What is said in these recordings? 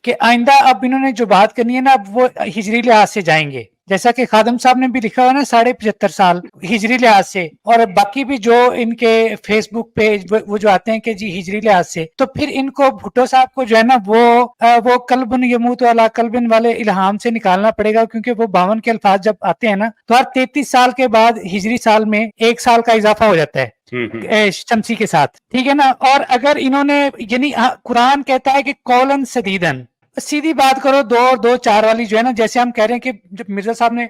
کہ آئندہ اب انہوں نے جو بات کرنی ہے نا اب وہ ہجری لحاظ سے جائیں گے، جیسا کہ خادم صاحب نے بھی لکھا ہوا نا 75.5 سال ہجری لحاظ سے، اور باقی بھی جو ان کے فیس بک پیج وہ جو آتے ہیں کہ جی ہجری لحاظ سے، تو پھر ان کو بھٹو صاحب کو جو ہے نا وہ قلبن یموت علی قلبن والے الہام سے نکالنا پڑے گا، کیونکہ وہ 52 کے الفاظ جب آتے ہیں نا تو ہر 33 سال کے بعد ہجری سال میں 1 سال کا اضافہ ہو جاتا ہے شمسی کے ساتھ، ٹھیک ہے نا. اور اگر انہوں نے یعنی قرآن کہتا ہے کہ قولن سدیدن، سیدھی بات کرو، 2 اور 2 4 والی جو ہے نا، جیسے ہم کہہ رہے ہیں کہ جب مرزا صاحب نے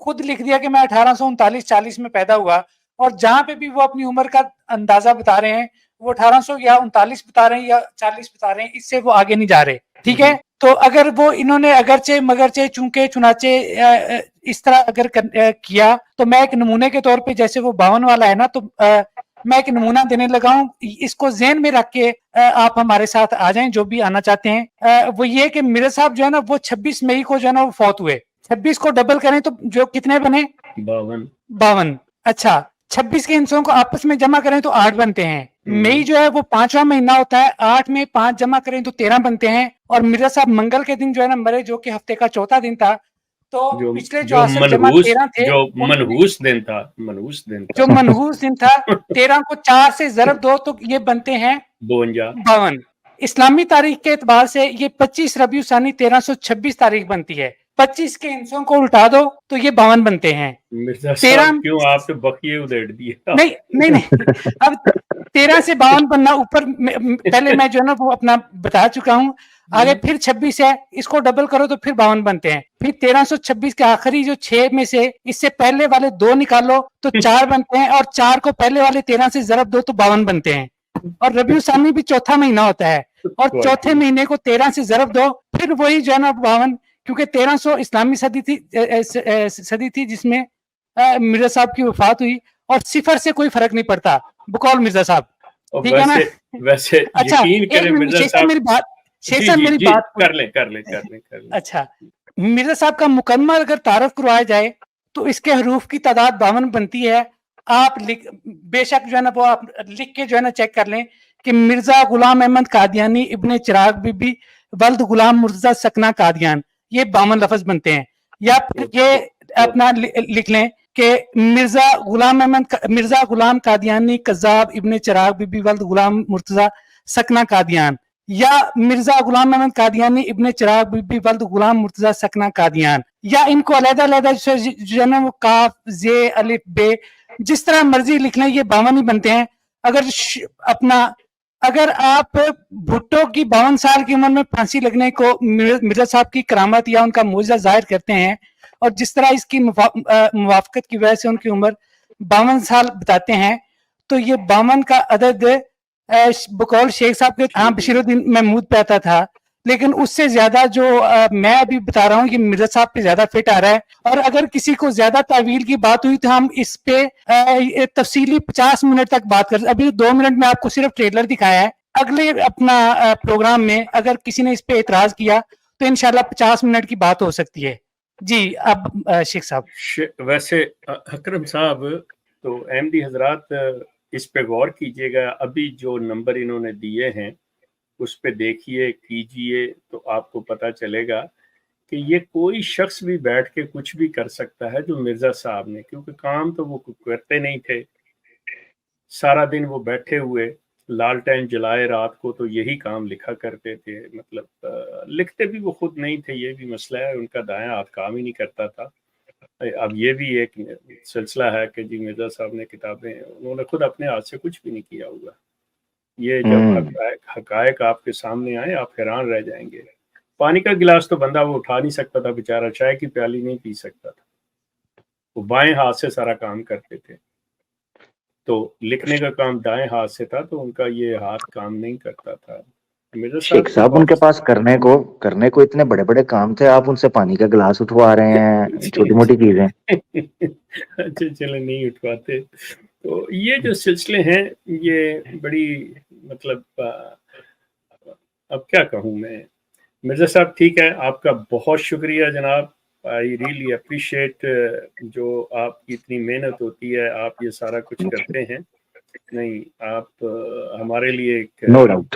خود لکھ دیا کہ میں 1839-40 میں پیدا ہوا، اور جہاں پہ بھی وہ اپنی عمر کا اندازہ بتا رہے ہیں وہ 1800 یا 39 بتا رہے ہیں یا 40 بتا رہے ہیں، اس سے وہ آگے نہیں جا رہے، ٹھیک ہے. تو اگر وہ انہوں نے اگرچہ مگرچہ چونکہ چنانچہ اس طرح اگر کیا تو میں ایک نمونے کے طور پہ، جیسے وہ 52 والا ہے نا، تو میں ایک نمونہ دینے لگا ہوں، اس کو ذہن میں رکھ کے آپ ہمارے ساتھ آ جائیں جو بھی آنا چاہتے ہیں. وہ یہ کہ مرزا صاحب جو ہے نا وہ 26 مئی کو جو ہے نا وہ فوت ہوئے. 26 کو ڈبل کریں تو جو کتنے بنے؟ 52. اچھا 26 کے ہندسوں کو آپس میں جمع کریں تو 8 بنتے ہیں. مئی جو ہے وہ 5واں مہینہ ہوتا ہے، 8 میں 5 جمع کریں تو 13 بنتے ہیں. اور مرزا صاحب منگل کے دن جو ہے نا مرے، جو کہ ہفتے کا چوتھا دن تھا. تو پچھلے جو اصل جمع 13 تھے، جو منحوس دن تھا 13 کو 4 سے ضرب دو تو یہ بنتے ہیں 52. اسلامی تاریخ کے اعتبار سے یہ 25 ربیع الثانی 1326 تاریخ بنتی ہے. 25 کے ہندسوں کو الٹا دو تو یہ 52 بنتے ہیں. مرزا صاحب کیوں آپ نے بقیے ادھیڑ دیے؟ نہیں اب 13 سے 52 بننا اوپر پہلے میں جو ہے نا وہ اپنا بتا چکا ہوں. آگے پھر 26 ہے، اس کو ڈبل کرو تو پھر 52 بنتے ہیں. پھر 1326 کے آخری جو 6 میں سے اس سے پہلے والے 2 نکالو تو 4 بنتے ہیں، اور 4 کو پہلے والے 13 سے ضرب دو تو 52 بنتے ہیں. اور ربیع الثانی بھی چوتھا مہینہ ہوتا ہے، اور چوتھے مہینے کو 13 سے ضرب دو پھر وہی جو ہے نا 52، کیونکہ 1300 اسلامی صدی تھی جس میں مرزا صاحب کی وفات ہوئی، اور صفر سے کوئی فرق نہیں پڑتا بقول مرزا صاحب، ٹھیک ہے نا. ویسے اچھا یقین کریں مرزا صاحب، میری بات کر لیں. اچھا مرزا صاحب کا مکمل اگر تعارف کروایا جائے تو اس کے حروف کی تعداد 52 بنتی ہے. آپ بے شک جو ہے نا وہ آپ لکھ کے جو ہے نا چیک کر لیں کہ مرزا غلام احمد قادیانی ابن چراغ بی بی ولد غلام مرتضی سکنا قادیان، یہ 52 لفظ بنتے ہیں. یا پھر یہ اپنا لکھ لیں کہ مرزا غلام قادیانی کذاب ابن چراغ بی بی ولد غلام مرتضی سکنا قادیان، یا مرزا غلام احمد قادیانی ابن چراغ بی بی ولد غلام مرتضی سکنا قادیان، یا ان کو علیحدہ علیحدہ جو ہے نا وہ کاف زے الف بے جس طرح مرضی لکھ لیں، یہ 52 ہی بنتے ہیں. اگر آپ بھٹو کی 52 سال کی عمر میں پھانسی لگنے کو مرزا صاحب کی کرامت یا ان کا معجزہ ظاہر کرتے ہیں، اور جس طرح اس کی موافقت کی وجہ سے ان کی عمر 52 سال بتاتے ہیں، تو یہ 52 کا عدد بقول شیخ صاحب کے ہاں بشیر الدین محمود پہ آتا تھا، لیکن اس سے زیادہ جو میں ابھی بتا رہا ہوں یہ مرزا صاحب پہ زیادہ فٹ آ رہا ہے. اور اگر کسی کو زیادہ تعویل کی بات ہوئی تو ہم اس پہ تفصیلی 50 منٹ تک بات کر. ابھی 2 منٹ میں آپ کو صرف ٹریلر دکھایا ہے. اگلے اپنا پروگرام میں اگر کسی نے اس پہ اعتراض کیا تو انشاءاللہ 50 منٹ کی بات ہو سکتی ہے. جی اب شیخ صاحب. ویسے اکرم صاحب تو احمدی حضرات اس پہ غور کیجئے گا، ابھی جو نمبر انہوں نے دیے ہیں اس پہ دیکھیے کیجئے تو آپ کو پتہ چلے گا کہ یہ کوئی شخص بھی بیٹھ کے کچھ بھی کر سکتا ہے جو مرزا صاحب نے، کیونکہ کام تو وہ کرتے نہیں تھے، سارا دن وہ بیٹھے ہوئے لالٹین جلائے رات کو تو یہی کام لکھا کرتے تھے. مطلب لکھتے بھی وہ خود نہیں تھے، یہ بھی مسئلہ ہے، ان کا دایاں ہاتھ کام ہی نہیں کرتا تھا. اب یہ بھی ایک سلسلہ ہے کہ جی مرزا صاحب نے کتابیں انہوں نے خود اپنے ہاتھ سے کچھ بھی نہیں کیا ہوگا. یہ جب حقائق آپ کے سامنے آئے آپ حیران رہ جائیں گے. پانی کا گلاس تو بندہ وہ اٹھا نہیں سکتا تھا بیچارہ، چائے کی پیالی نہیں پی سکتا تھا، وہ بائیں ہاتھ سے سارا کام کرتے تھے. تو لکھنے کا کام دائیں ہاتھ سے تھا تو ان کا یہ ہاتھ کام نہیں کرتا تھا. شیخ صاحب ان کے پاس کرنے کو اتنے بڑے بڑے کام تھے، آپ ان سے پانی کا گلاس اٹھوا رہے ہیں، چھوٹی موٹی چیزیں. اچھا چلے نہیں اٹھواتے. تو یہ جو سلسلے ہیں یہ بڑی مطلب اب کیا کہوں میں. مرزا صاحب ٹھیک ہے، آپ کا بہت شکریہ جناب. آئی ریئلی اپریشیٹ جو آپ کی اتنی محنت ہوتی ہے، آپ یہ سارا کچھ کرتے ہیں. نہیں آپ ہمارے لیے ایک نو ڈاؤٹ